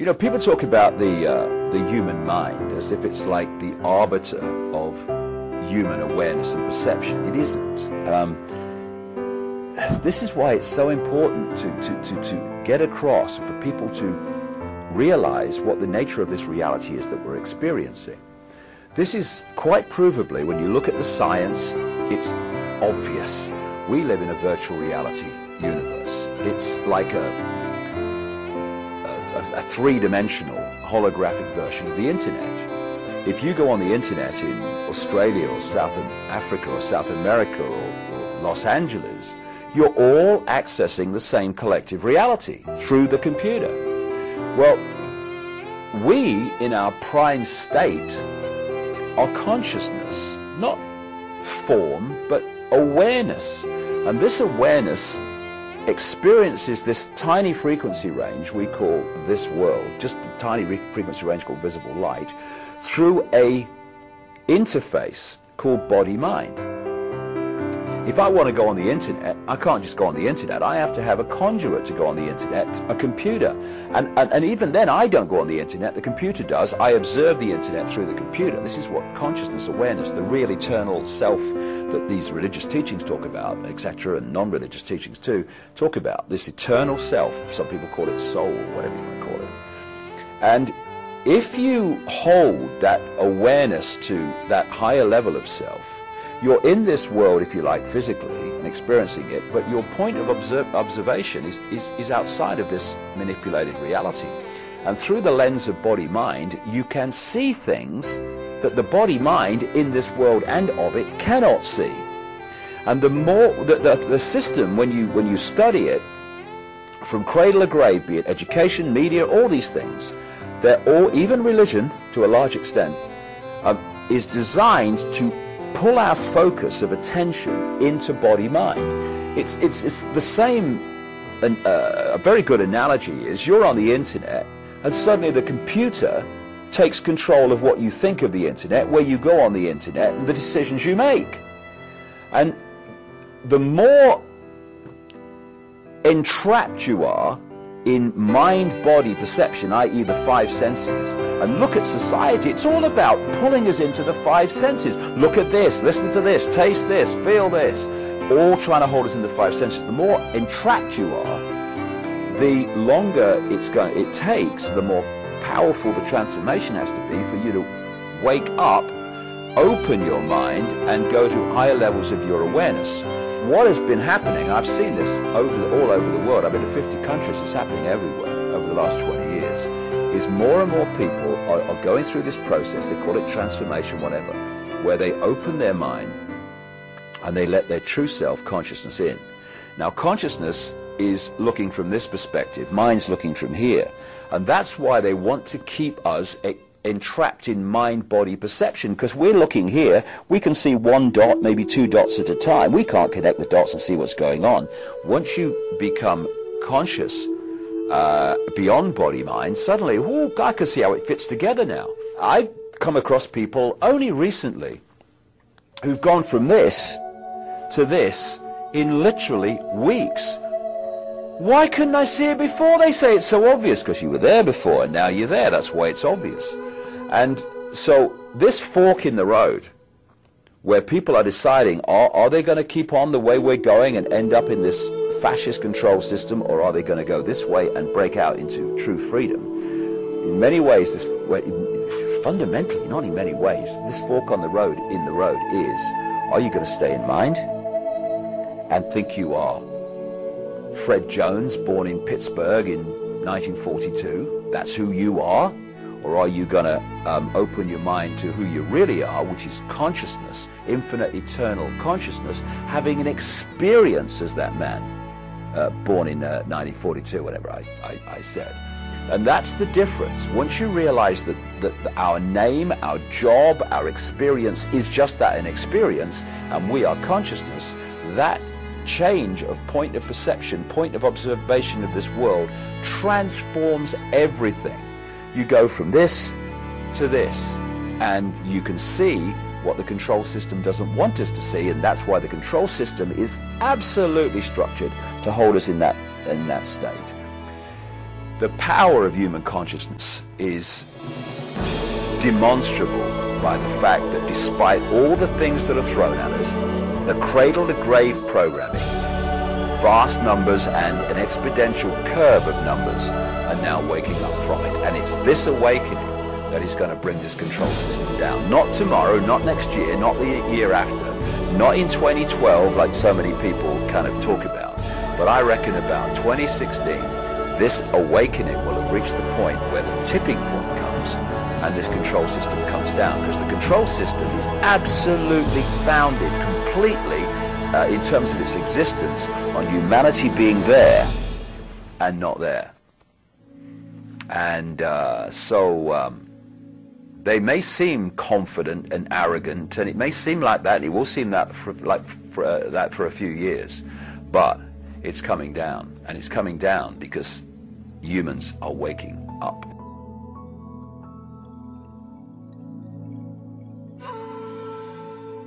You know, people talk about the human mind as if it's like the arbiter of human awareness and perception. It isn't. This is why it's so important to get across, for people to realize what the nature of this reality is that we're experiencing. This is quite provably, when you look at the science, it's obvious. We live in a virtual reality universe. It's like a three-dimensional holographic version of the internet. If you go on the internet in Australia or South Africa or South America or Los Angeles, you're all accessing the same collective reality through the computer. Well, we, in our prime state, are consciousness, not form, but awareness. And this awareness experiences this tiny frequency range we call this world, just a tiny frequency range called visible light, through a interface called body-mind. If I want to go on the internet, I can't just go on the internet. I have to have a conduit to go on the internet, a computer. And even then, I don't go on the internet. The computer does. I observe the internet through the computer. This is what consciousness, awareness, the real eternal self that these religious teachings talk about, etc., and non-religious teachings too, talk about. This eternal self. Some people call it soul, whatever you want to call it. And if you hold that awareness to that higher level of self, you're in this world, if you like, physically and experiencing it, but your point of observation is outside of this manipulated reality. And through the lens of body-mind, you can see things that the body-mind in this world and of it cannot see. And the more the system, when you study it, from cradle to grave, be it education, media, all these things, they're all, even religion to a large extent, is designed to pull our focus of attention into body-mind. It's the same. A very good analogy is you're on the internet and suddenly the computer takes control of what you think of the internet, where you go on the internet, and the decisions you make. And the more entrapped you are in mind-body perception, i.e. the five senses, and look at society, it's all about pulling us into the five senses. Look at this, listen to this, taste this, feel this, all trying to hold us in the five senses. The more entrapped you are, the longer it takes, the more powerful the transformation has to be for you to wake up, open your mind, and go to higher levels of your awareness. What has been happening, I've seen this all over the world, I've been to 50 countries, it's happening everywhere over the last 20 years, is more and more people are going through this process, they call it transformation, whatever, where they open their mind and they let their true self consciousness in. Now consciousness is looking from this perspective, mind's looking from here, and that's why they want to keep us entrapped in mind-body perception, because we're looking here, we can see one dot, maybe two dots at a time. We can't connect the dots and see what's going on. Once you become conscious beyond body-mind, suddenly, oh, I can see how it fits together now. I've come across people only recently who've gone from this to this in literally weeks. Why couldn't I see it before? They say it's so obvious because you were there before and now you're there. That's why it's obvious. And so this fork in the road where people are deciding, are they going to keep on the way we're going and end up in this fascist control system, or are they going to go this way and break out into true freedom? In many ways, fundamentally, not in many ways, this fork on the road, in the road is, are you going to stay in mind and think you are Fred Jones, born in Pittsburgh in 1942, that's who you are? Or are you going to open your mind to who you really are, which is consciousness, infinite, eternal consciousness, having an experience as that man, born in 1942, whatever I said. And that's the difference. Once you realize that our name, our job, our experience is just that, an experience, and we are consciousness, that change of point of perception, point of observation of this world transforms everything. You go from this to this, and you can see what the control system doesn't want us to see, and that's why the control system is absolutely structured to hold us in that state. The power of human consciousness is demonstrable by the fact that despite all the things that are thrown at us, the cradle-to-grave programming, vast numbers and an exponential curve of numbers are now waking up from it. And it's this awakening that is going to bring this control system down. Not tomorrow, not next year, not the year after, not in 2012 like so many people kind of talk about, but I reckon about 2016, this awakening will have reached the point where the tipping point comes and this control system comes down, because the control system is absolutely founded completely in terms of its existence on humanity being there and not there. And they may seem confident and arrogant, and it may seem like that, and it will seem that for a few years, but it's coming down, and it's coming down because humans are waking up.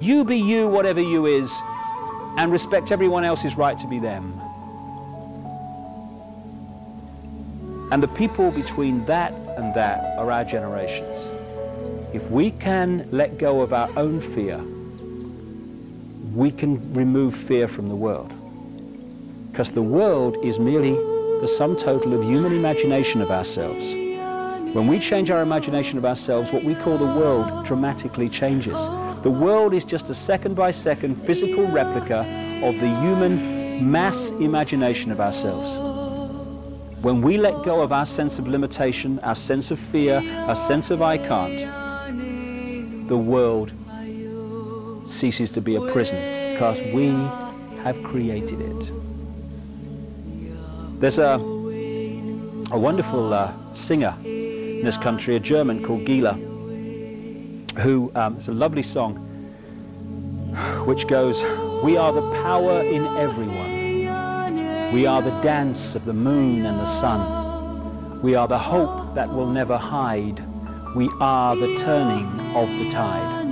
You be you, whatever you is, and respect everyone else's right to be them. And the people between that and that are our generations. If we can let go of our own fear, we can remove fear from the world. Because the world is merely the sum total of human imagination of ourselves. When we change our imagination of ourselves, what we call the world dramatically changes. The world is just a second-by-second physical replica of the human mass imagination of ourselves. When we let go of our sense of limitation, our sense of fear, our sense of I can't, the world ceases to be a prison because we have created it. There's a wonderful singer in this country, a German called Gila, who, it's a lovely song which goes, "We are the power in everyone. We are the dance of the moon and the sun. We are the hope that will never hide. We are the turning of the tide."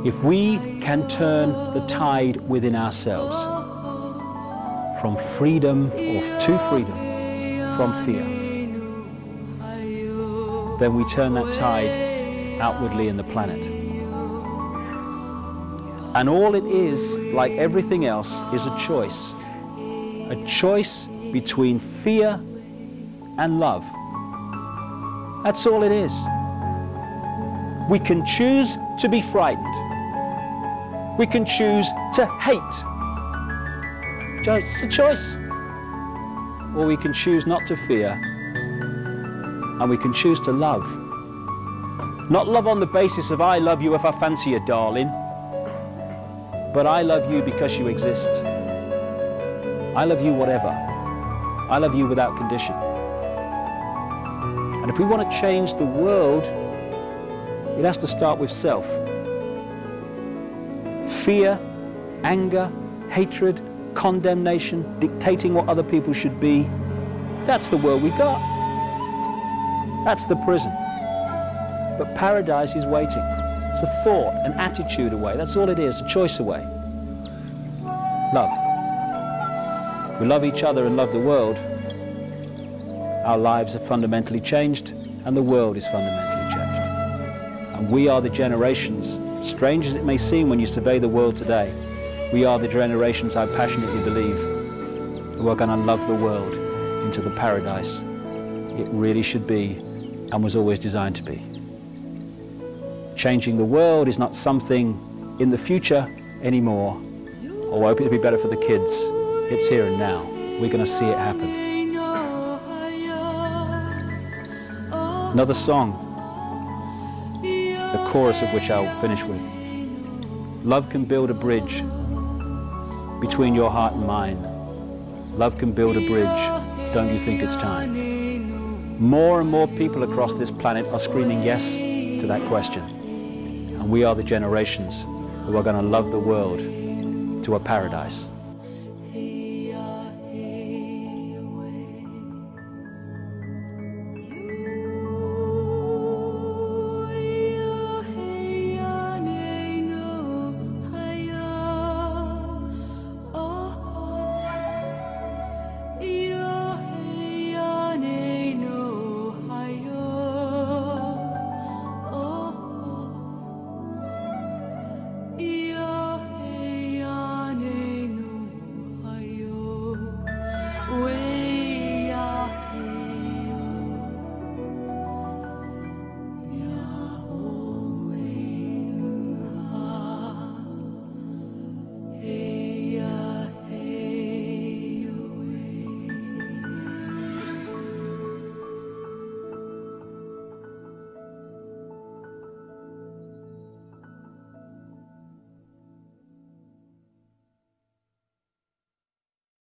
If we can turn the tide within ourselves from freedom or to freedom from fear, then we turn that tide outwardly in the planet. And all it is, like everything else, is a choice. A choice between fear and love. That's all it is. We can choose to be frightened. We can choose to hate. It's a choice. Or we can choose not to fear, and we can choose to love. Not love on the basis of I love you if I fancy you, darling, but I love you because you exist. I love you whatever. I love you without condition. And if we want to change the world, it has to start with self. Fear, anger, hatred, condemnation, dictating what other people should be, that's the world we got. That's the prison. But paradise is waiting. It's a thought, an attitude away. That's all it is, a choice away. Love. We love each other and love the world. Our lives are fundamentally changed, and the world is fundamentally changed. And we are the generations, strange as it may seem when you survey the world today, we are the generations, I passionately believe, who are going to love the world into the paradise it really should be and was always designed to be. Changing the world is not something in the future anymore, or hope it'll be better for the kids. It's here and now. We're going to see it happen. Another song, the chorus of which I'll finish with. Love can build a bridge between your heart and mine. Love can build a bridge. Don't you think it's time? More and more people across this planet are screaming yes to that question. And we are the generations who are going to love the world to a paradise.